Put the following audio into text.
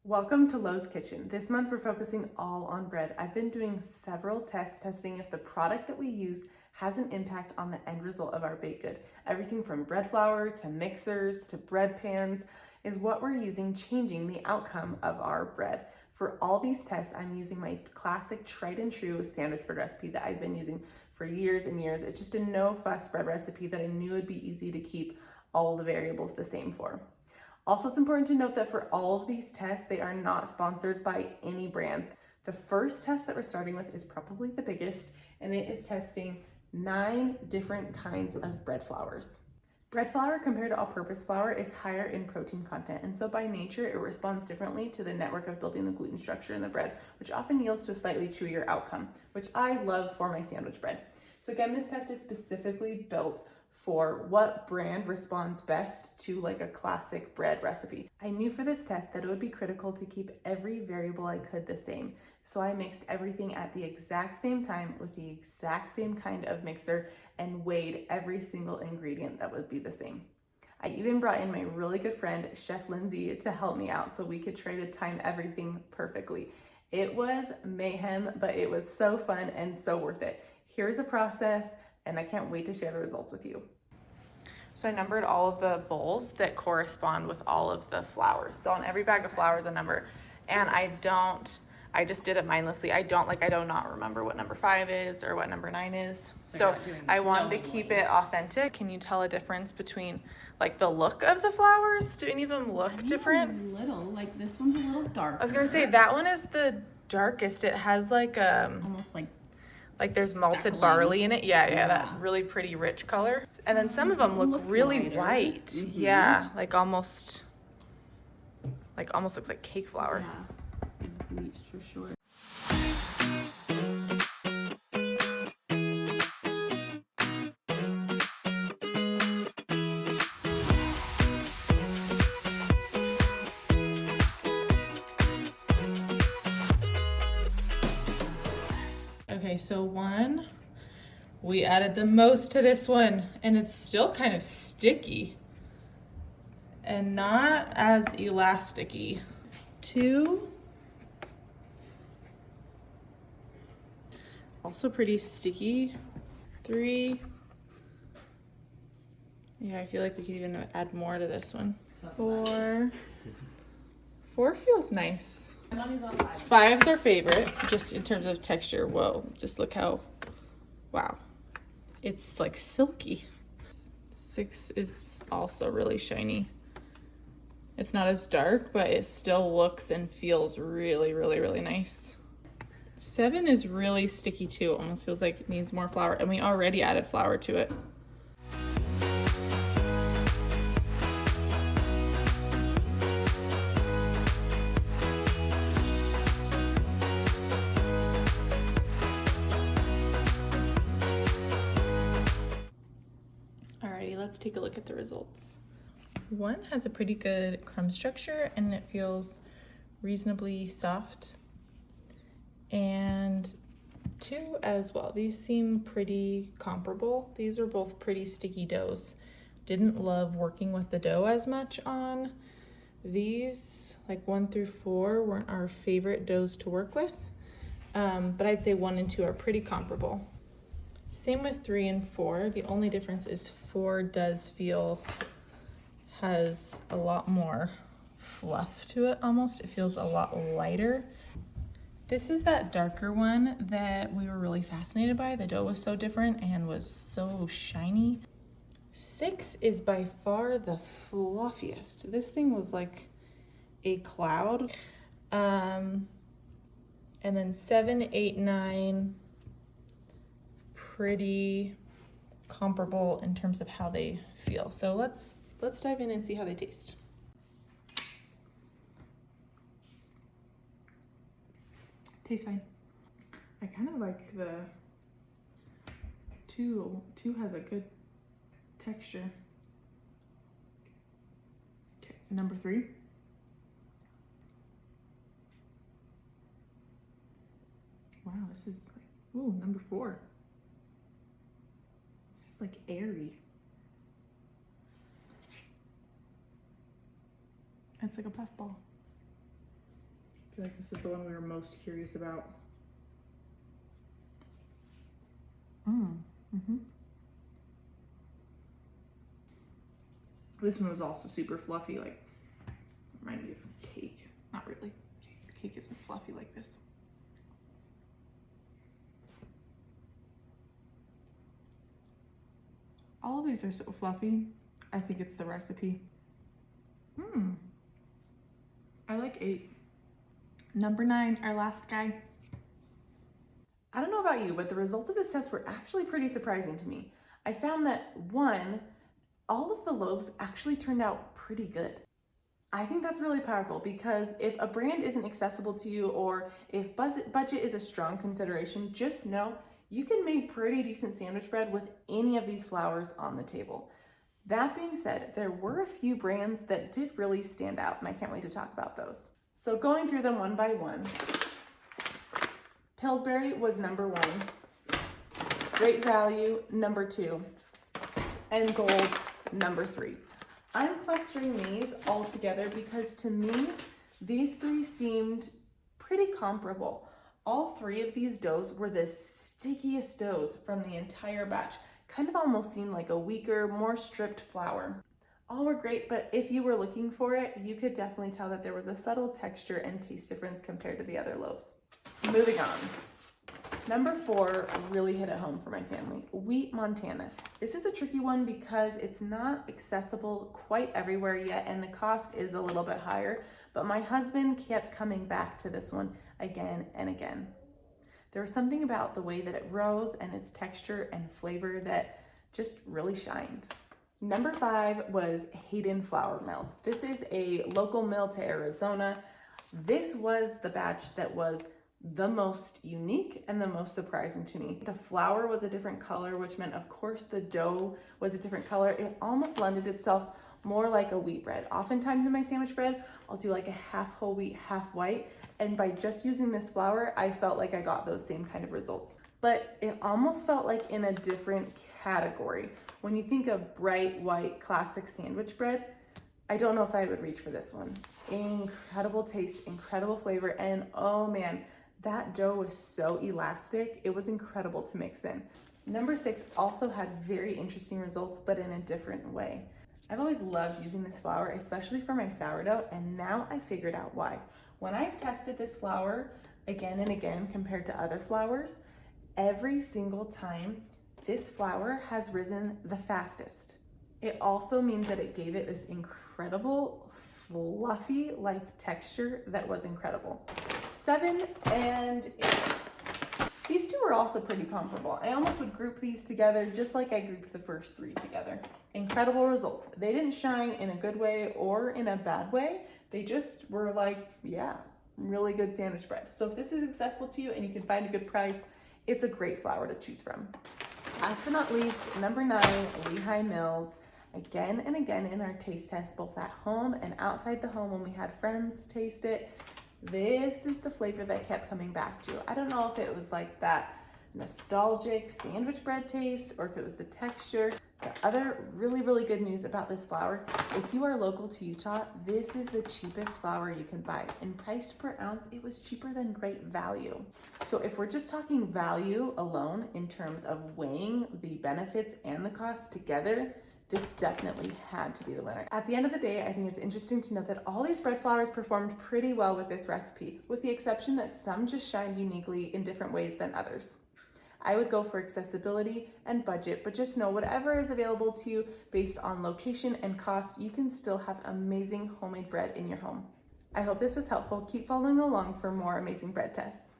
Welcome to Lowe's Kitchen. This month we're focusing all on bread. I've been doing several tests testing if the product that we use has an impact on the end result of our baked good. Everything from bread flour to mixers to bread pans is what we're using changing the outcome of our bread. For all these tests, I'm using my classic tried and true sandwich bread recipe that I've been using for years and years. It's just a no fuss bread recipe that I knew would be easy to keep all the variables the same for. Also, it's important to note that for all of these tests, they are not sponsored by any brands. The first test that we're starting with is probably the biggest, and it is testing 9 different kinds of bread flours. Bread flour compared to all-purpose flour is higher in protein content, and so by nature, it responds differently to the network of building the gluten structure in the bread, which often yields to a slightly chewier outcome, which I love for my sandwich bread. So again, this test is specifically built for what brand responds best to like a classic bread recipe. I knew for this test that it would be critical to keep every variable I could the same. So I mixed everything at the exact same time with the exact same kind of mixer and weighed every single ingredient that would be the same. I even brought in my really good friend, Chef Lindsay, to help me out so we could try to time everything perfectly. It was mayhem, but it was so fun and so worth it. Here's the process, and I can't wait to share the results with you. So I numbered all of the bowls that correspond with all of the flours. So on every bag of flour is a number, and I just did it mindlessly. I do not remember what number 5 is or what number 9 is. So I wanted to keep it authentic. Can you tell a difference between like the look of the flours? Do any of them look different? A little, like this one's a little darker. I was gonna say that one is the darkest. It has like almost like there's malted barley in it. Yeah, that's really pretty rich color. And then some of them look really lighter. white. Mm-hmm. Yeah, like almost looks like cake flour. Yeah, bleached for sure. Okay, so we added the most to this one, and it's still kind of sticky and not as elasticy. 2, also pretty sticky. 3, yeah, I feel like we could even add more to this one. 4 feels nice. 5's our favorite, just in terms of texture. Whoa, just look how, wow. It's like silky. 6 is also really shiny. It's not as dark, but it still looks and feels really, really, really nice. 7 is really sticky too. It almost feels like it needs more flour, and we already added flour to it. Let's take a look at the results. 1 has a pretty good crumb structure and it feels reasonably soft. And 2 as well. These seem pretty comparable. These are both pretty sticky doughs. Didn't love working with the dough as much on these. Like 1 through 4 weren't our favorite doughs to work with. But I'd say 1 and 2 are pretty comparable. Same with 3 and 4. The only difference is 4 has a lot more fluff to it almost. It feels a lot lighter. This is that darker one that we were really fascinated by. The dough was so different and was so shiny. 6 is by far the fluffiest. This thing was like a cloud. And then 7, 8, 9, pretty comparable in terms of how they feel. So let's dive in and see how they taste. Tastes fine. I kind of like the 2. 2 has a good texture. Okay, number 3. Wow, this is like, ooh, number 4. Like airy. It's like a puff ball. feel like this is the one we were most curious about. This one was also super fluffy, like reminded me of cake. Not really. Cake isn't fluffy like this. All of these are so fluffy. I think it's the recipe. I like 8. Number 9, our last guy. I don't know about you, but the results of this test were actually pretty surprising to me. I found that 1, all of the loaves actually turned out pretty good. I think that's really powerful because if a brand isn't accessible to you or if budget is a strong consideration, just know you can make pretty decent sandwich bread with any of these flours on the table. That being said, there were a few brands that did really stand out, and I can't wait to talk about those. So going through them one by one, Pillsbury was number 1, Great Value number 2, and Gold number 3. I'm clustering these all together because to me, these 3 seemed pretty comparable. All 3 of these doughs were the stickiest doughs from the entire batch. Kind of almost seemed like a weaker, more stripped flour. All were great, but if you were looking for it, you could definitely tell that there was a subtle texture and taste difference compared to the other loaves. Moving on. Number 4 really hit it home for my family, Wheat Montana. This is a tricky one because it's not accessible quite everywhere yet and the cost is a little bit higher, but my husband kept coming back to this one again and again. There was something about the way that it rose and its texture and flavor that just really shined. Number 5 was Hayden Flour Mills. This is a local mill to Arizona. This was the batch that was the most unique and the most surprising to me. The flour was a different color, which meant of course the dough was a different color. It almost lended itself more like a wheat bread. Oftentimes in my sandwich bread, I'll do like a half whole wheat, half white. And by just using this flour, I felt like I got those same kind of results. But it almost felt like in a different category. When you think of bright white classic sandwich bread, I don't know if I would reach for this one. Incredible taste, incredible flavor, and oh man, that dough was so elastic. It was incredible to mix in. Number 6 also had very interesting results, but in a different way. I've always loved using this flour, especially for my sourdough, and now I figured out why. When I've tested this flour again and again compared to other flours, every single time this flour has risen the fastest. It also means that it gave it this incredible fluffy like texture that was incredible. 7 and 8. These 2 were also pretty comparable. I almost would group these together just like I grouped the first 3 together. Incredible results. They didn't shine in a good way or in a bad way. They just were like, yeah, really good sandwich bread. So if this is accessible to you and you can find a good price, it's a great flour to choose from. Last but not least, number 9, Lehi Mills. Again and again in our taste tests, both at home and outside the home when we had friends taste it, this is the flavor that kept coming back to. I don't know if it was like that nostalgic sandwich bread taste or if it was the texture. The other really good news about this flour, if you are local to Utah, this is the cheapest flour you can buy. And priced per ounce, it was cheaper than Great Value. So if we're just talking value alone in terms of weighing the benefits and the costs together, this definitely had to be the winner. At the end of the day, I think it's interesting to note that all these bread flours performed pretty well with this recipe, with the exception that some just shined uniquely in different ways than others. I would go for accessibility and budget, but just know whatever is available to you based on location and cost, you can still have amazing homemade bread in your home. I hope this was helpful. Keep following along for more amazing bread tests.